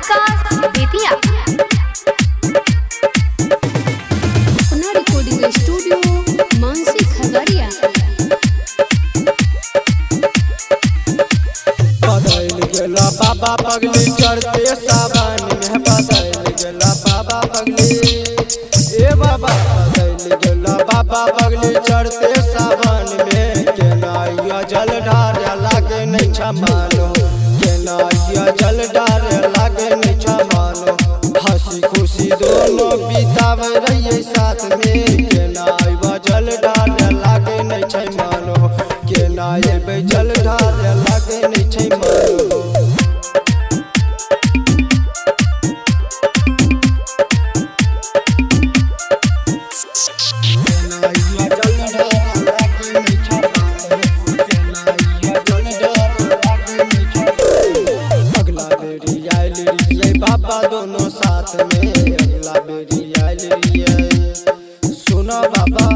विकास बेतिया अपना recording studio Mansi Khagaria. बदल गेला बाबा पगली चढ़ते सावन में, बदल गेला बाबा पगली ए बाबा, बदल गेला बाबा पगली चढ़ते सावन में। केना या जल ढारे लागे नहीं छमानो, केना या जल ढारे लागे नहीं छमानो। हंसी खुशी दोनों बितावे रहिए साथ में, केना या जल ढारे लागे नहीं छमानो, केना ये जल ढारे लागे नहीं छमानो। बाबा दोनों साथ में, अगला बेरी आयल रिये सुनो बाबा,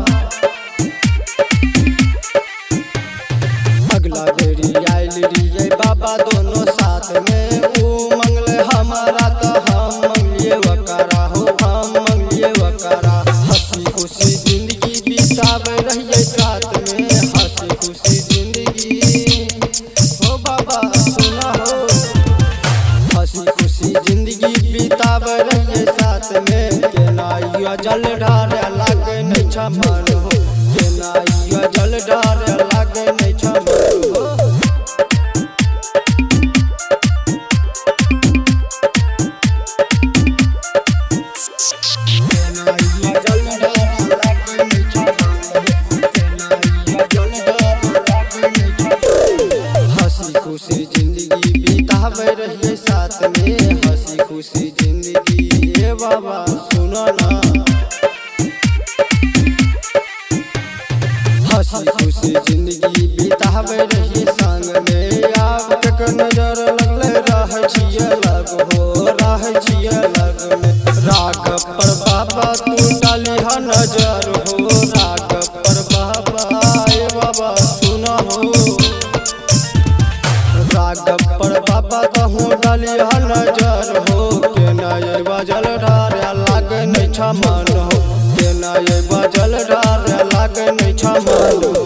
अगला बेरी आयल रिये बाबा दोनों साथ में। वो मंगले हमारा तो हम मंगलिए वकारा हो, हम मंगलिए वकारा। हंसी खुशी जिंदगी बितावे रहिए साथ में, हंसी खुशी जिंदगी हो बाबा सुना हो। हंसी खुशी जिंदगी बितावे रहिए साथ में, केना या जल ढारे लागे नहीं छमानो, केना या जल ढारे लागे नहीं छमानो। हंसी खुशी जिंदगी बितावे रहिए साथ में, हंसी खुशी जिंदगी ए बाबा सुनो ना। हंसी खुशी जिंदगी बितावे रहिए संग में, आप तक नजर लगले रह छिए लग हो।